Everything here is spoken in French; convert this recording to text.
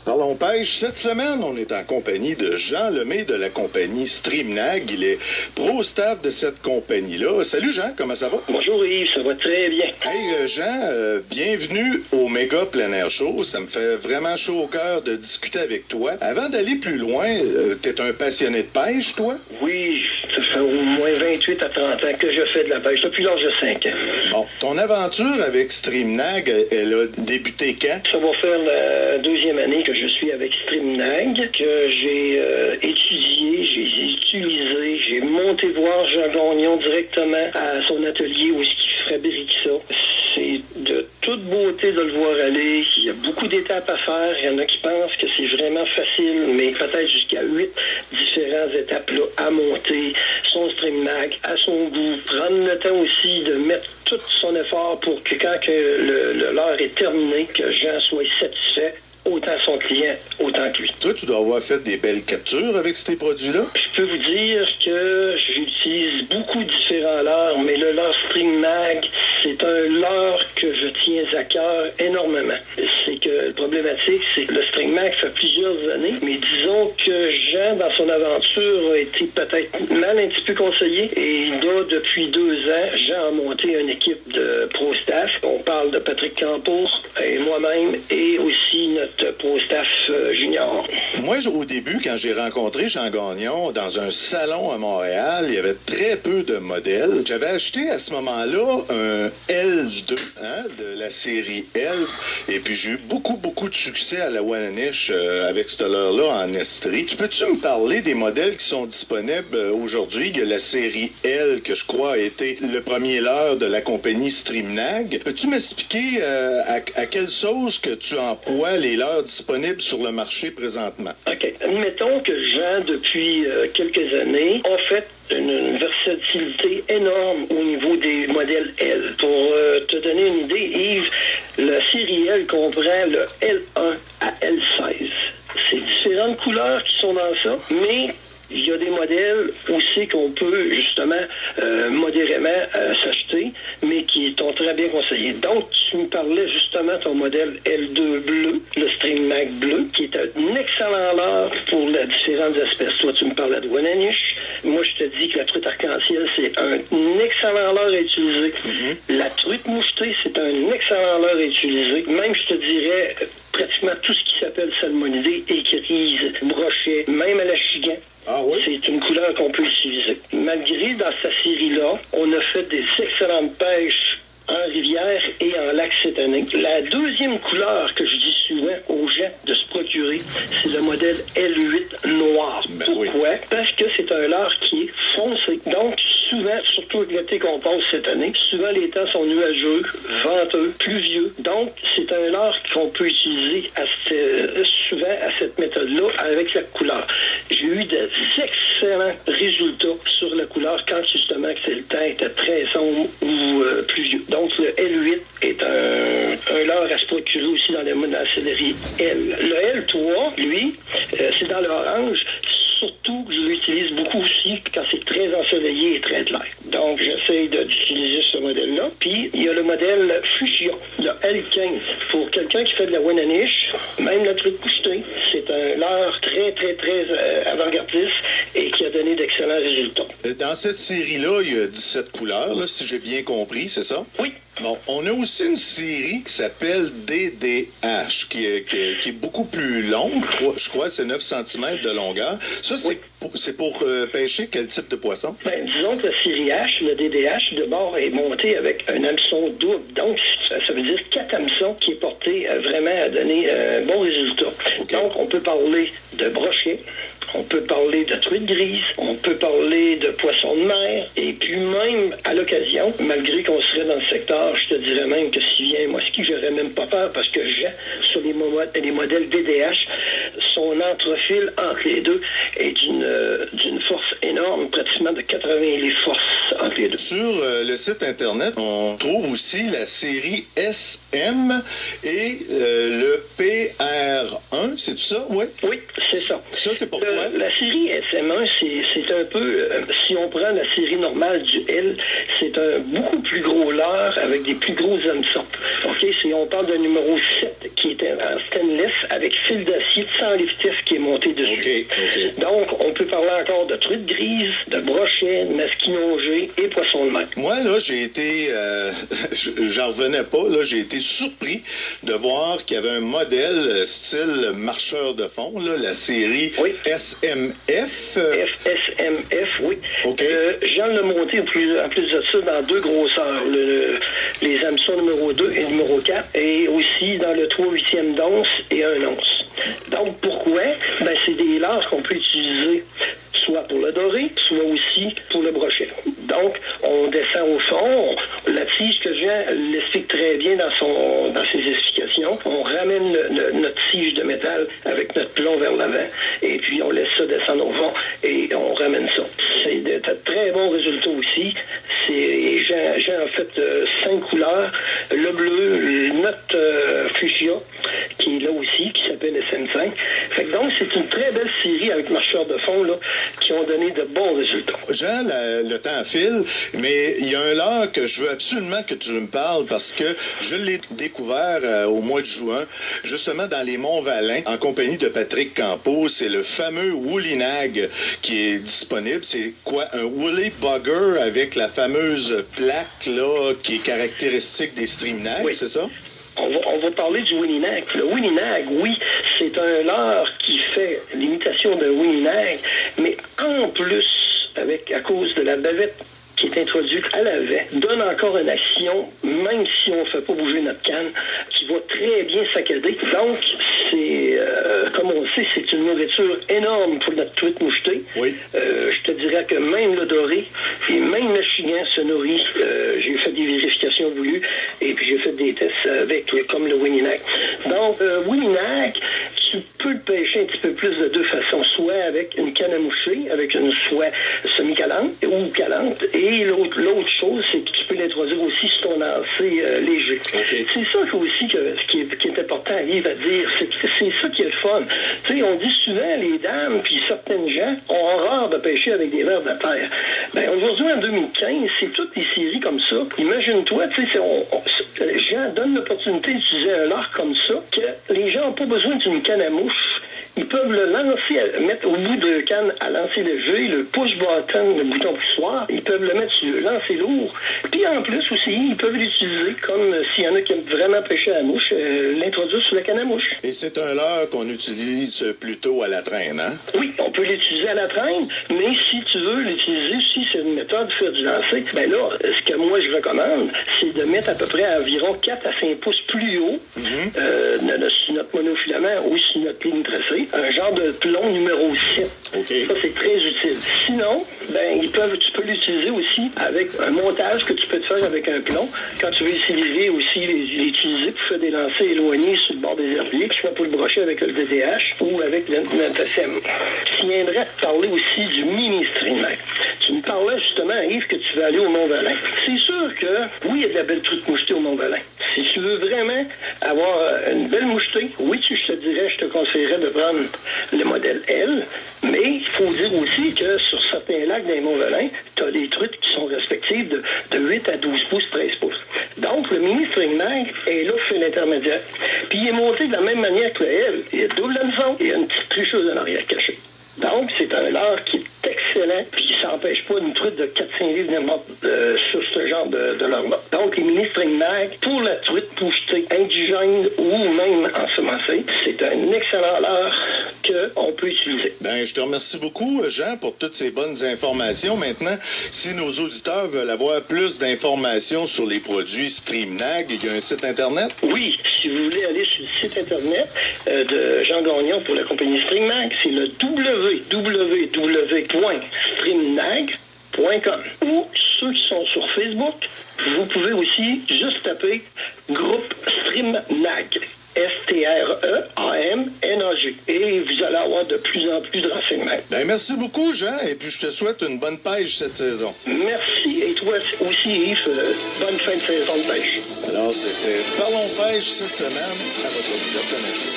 Parlons pêche. Cette semaine, on est en compagnie de Jean Lemay de la compagnie Streamnag. Il est pro-staff de cette compagnie-là. Salut Jean, comment ça va? Bonjour Yves, ça va très bien. Hey Jean, bienvenue au Méga Plein Air Show. Ça me fait vraiment chaud au cœur de discuter avec toi. Avant d'aller plus loin, t'es un passionné de pêche, toi? Oui, ça fait au moins 28 à 30 ans que je fais de la pêche, depuis l'âge de 5 ans. Bon, ton aventure avec Streamnag, elle a débuté quand? Ça va faire la deuxième année que je suis avec Streamnag, que j'ai étudié, j'ai utilisé, j'ai monté voir Jean Gagnon directement à son atelier où est-ce qu'il fabrique ça. C'est de toute beauté de le voir aller. Il y a beaucoup d'étapes à faire. Il y en a qui pensent que c'est vraiment facile, mais peut-être jusqu'à 8 différentes étapes là, à monter. Son Streamnag à son goût. Prendre le temps aussi de mettre tout son effort pour que quand que l'heure est terminée, que Jean soit satisfait. Autant son client, autant que lui. Toi, tu dois avoir fait des belles captures avec ces produits-là? Je peux vous dire que j'utilise beaucoup différents leurres, mais le leurre Streamnag, c'est un leurre que je tiens à cœur énormément. C'est que le problématique, c'est que le Streamnag fait plusieurs années, mais disons que Jean, dans son aventure, a été peut-être mal un petit peu conseillé, et là, depuis 2 ans, Jean a monté une équipe de pro-staff. On parle de Patrick Campour et moi-même, et aussi notre pro-staff junior. Moi, au début, quand j'ai rencontré Jean Gagnon dans un salon à Montréal, il y avait très peu de modèles. J'avais acheté à ce moment-là un L2 de la série L, et puis j'ai eu beaucoup de succès à la Wananiche avec ce leurre-là en Estrie. Peux-tu me parler des modèles qui sont disponibles aujourd'hui? Il y a la série L, que je crois a été le premier leurre de la compagnie Streamnag. Peux-tu m'expliquer à quelle sauce que tu emploies les leurres disponibles sur le marché présentement? OK. Admettons que Jean, depuis quelques années, a fait une versatilité énorme au niveau des modèles L. Pour te donner une idée, Yves, la série L comprend le L1 à L16. C'est différentes couleurs qui sont dans ça, mais il y a des modèles aussi qu'on peut justement modérément s'acheter, mais qui sont très bien conseillés. Donc, tu me parlais justement de ton modèle L2 bleu, le Streamnag bleu, qui est un excellent leurre pour les différentes espèces. Toi, tu me parlais de Wananiche. Moi, je te dis que la truite arc-en-ciel, c'est un excellent leurre à utiliser. La truite mouchetée, c'est un excellent leurre à utiliser. Même, je te dirais, pratiquement tout ce qui s'appelle salmonidé, écrise, brochet, même à la chigan. Ah oui? C'est une couleur qu'on peut utiliser. Malgré, dans cette série-là, on a fait des excellentes pêches en rivière et en lac cette année. La deuxième couleur que je dis souvent aux gens de se procurer, c'est le modèle L8 noir. Pourquoi? Parce que c'est un leurre qui est foncé. Donc, souvent, surtout avec l'été qu'on passe cette année, souvent les temps sont nuageux, venteux, pluvieux. Donc, c'est un leurre qu'on peut utiliser souvent à cette méthode-là avec la couleur. J'ai eu d'excellents résultats sur la couleur quand justement que le temps était très sombre ou pluvieux. Donc, le L8 est un leurre à se procurer aussi dans la sellerie L. Le L3, lui, c'est dans l'orange. Surtout que je l'utilise beaucoup aussi quand c'est très ensoleillé et très clair. Donc, j'essaie d'utiliser ce modèle-là. Puis, il y a le modèle Fuchsia, le L15. Pour quelqu'un qui fait de la Wananiche, même la truite mouchetée, c'est un leurre très avant-gardiste et qui a donné d'excellents résultats. Dans cette série-là, il y a 17 couleurs, là, si j'ai bien compris, c'est ça? Oui. Bon, on a aussi une série qui s'appelle DDH, qui est beaucoup plus longue, je crois, c'est 9 cm de longueur. Ça, c'est pour pêcher quel type de poisson? Ben, disons que la série H, le DDH, de bord est monté avec un hameçon double. Donc, ça veut dire 4 hameçons qui est porté vraiment à donner un bon résultat. Okay. Donc, on peut parler de brochet. On peut parler de truite grise, on peut parler de poissons de mer, et puis même à l'occasion, malgré qu'on serait dans le secteur, je te dirais même que s'il vient, moi, ce qui j'aurais même pas peur, parce que j'ai sur les modèles DDH son entrefil entre les deux est d'une force énorme, pratiquement de 80 les forces entre les deux. Sur le site Internet, on trouve aussi la série SM et le PR1, c'est tout ça? Oui? Oui, c'est ça. Ça, c'est pourquoi? La série SM1, c'est un peu, si on prend la série normale du L, c'est un beaucoup plus gros leurre avec des plus gros hameçons. OK? On parle d'un numéro 7 qui est en stainless avec fil d'acier sans liftif qui est monté dessus. Okay. Donc, on peut parler encore de truites grises, de brochets, de masquinongés et poissons de mer. Moi, là, j'ai été... j'en revenais pas, là, j'ai été surpris de voir qu'il y avait un modèle style marcheur de fond, là, la série SMF. FSMF, oui. OK. Jean l'a monté en plus de ça dans deux grosseurs, les hameçons numéro 2 et numéro 4, et aussi dans le 3/8e d'once et 1 once. Donc, pourquoi? Ben, c'est des leurres qu'on peut utiliser soit pour le doré, soit aussi pour le brochet. Donc, on descend au fond, la tige que Jean l'explique très bien dans ses explications, on ramène notre tige de métal avec notre plomb vers l'avant, et puis on laisse ça descendre au fond, et on ramène ça. C'est de très bons résultats aussi. Jean a fait 5 couleurs, le bleu, notre fuchsia, qui est là aussi, qui s'appelle SM5. Fait que donc, c'est une très belle série avec marcheurs de fond, là, qui ont donné de bons résultats. Jean, le temps file, mais il y a un leurre que je veux absolument que tu me parles parce que je l'ai découvert au mois de juin, justement dans les Monts-Valin, en compagnie de Patrick Campeau. C'est le fameux Woolly Nag qui est disponible. C'est quoi? Un Woolly Bugger avec la fameuse plaque là qui est caractéristique des Stream Nag, oui. C'est ça? On va parler du Woolly Nag. Le Woolly Nag, oui, c'est un leurre qui fait l'imitation d'un Woolly Nag, mais en plus, à cause de la bavette qui est introduite à l'avant, donne encore une action, même si on ne fait pas bouger notre canne, qui va très bien saccader. Donc, c'est, comme on le sait, c'est une nourriture énorme pour notre truite mouchetée. Oui. Je te dirais que même le doré et même le chigan se nourrit. J'ai fait des vérifications voulues et puis j'ai fait des tests avec, comme le Woolly Nag. Donc, Woolly Nag, tu peux le pêcher un petit peu plus de deux façons, soit avec une canne à moucher, avec une soie semi-calante ou calante, et l'autre chose, c'est que tu peux l'introduire aussi sur ton lancer léger. Okay. C'est ça aussi qui est important à vivre, à dire. C'est ça qui est le fun. Tu sais, on dit souvent, les dames, puis certaines gens ont horreur de pêcher avec des vers de terre. Ben, aujourd'hui, en 2015, c'est toutes des séries comme ça. Imagine-toi, tu sais, les gens donnent l'opportunité d'utiliser un leurre comme ça, que les gens n'ont pas besoin d'une canne à mouche. Ils peuvent le lancer, mettre au bout de canne à lancer léger, le push button, le bouton poussoir. Ils peuvent le mettre sur le lancer lourd. Puis en plus aussi, ils peuvent l'utiliser comme s'il y en a qui aiment vraiment pêcher à la mouche, l'introduire sur la canne à mouche. Et c'est un leurre qu'on utilise plutôt à la traîne, hein? Oui, on peut l'utiliser à la traîne, mais si tu veux l'utiliser, si c'est une méthode de faire du lancer, ben là, ce que moi je recommande, c'est de mettre à peu près à environ 4 à 5 pouces plus haut sur notre monofilament ou sur notre ligne tracée, un genre de plomb numéro 7. Okay. Ça, c'est très utile. Sinon, ben, tu peux l'utiliser aussi avec un montage que tu peux te faire avec un plomb. Quand tu veux utiliser aussi l'utiliser pour faire des lancers éloignés sur le bord des herbiers, soit pour le brocher avec le DDH ou avec le SM. Je viendrais te parler aussi du mini Stream Nag. Tu me parlais justement, Yves, que tu veux aller au Mont-Valin. C'est sûr que, oui, il y a de la belle truite mouchetée au Mont-Valin. Si tu veux vraiment avoir une belle mouchetée, oui, je te conseillerais de prendre le modèle L, mais il faut dire aussi que sur certains lacs des Monts-Valin, tu as des truites qui sont respectives de 8 à 12 pouces, 13 pouces. Donc, le mini String Nag est là pour faire l'intermédiaire. Puis, il est monté de la même manière que le L. Il y a double hameçon et il y a une petite tricheuse en arrière cachée. Donc, c'est un leurre qui est excellent, puis ça n'empêche pas une truite de 400 livres sur ce genre de leurre-là. Donc, les mini String Nag, pour la truite mouchetée indigène ou même ensemencée, c'est un excellent leurre qu'on peut utiliser. Ben, je te remercie beaucoup, Jean, pour toutes ces bonnes informations. Maintenant, si nos auditeurs veulent avoir plus d'informations sur les produits Stream Nag, il y a un site Internet? Oui, si vous voulez aller sur le site Internet de Jean Gagnon pour la compagnie Stream Nag, c'est le www.streamnag.com. Ou ceux qui sont sur Facebook, vous pouvez aussi juste taper groupe Stream Nag. STREAMNAG. Et vous allez avoir de plus en plus de renseignements. Ben, merci beaucoup, Jean, et puis je te souhaite une bonne pêche cette saison. Merci, et toi aussi, Yves, bonne fin de saison de pêche. Alors, c'était Parlons pêche cette semaine à votre connaissance.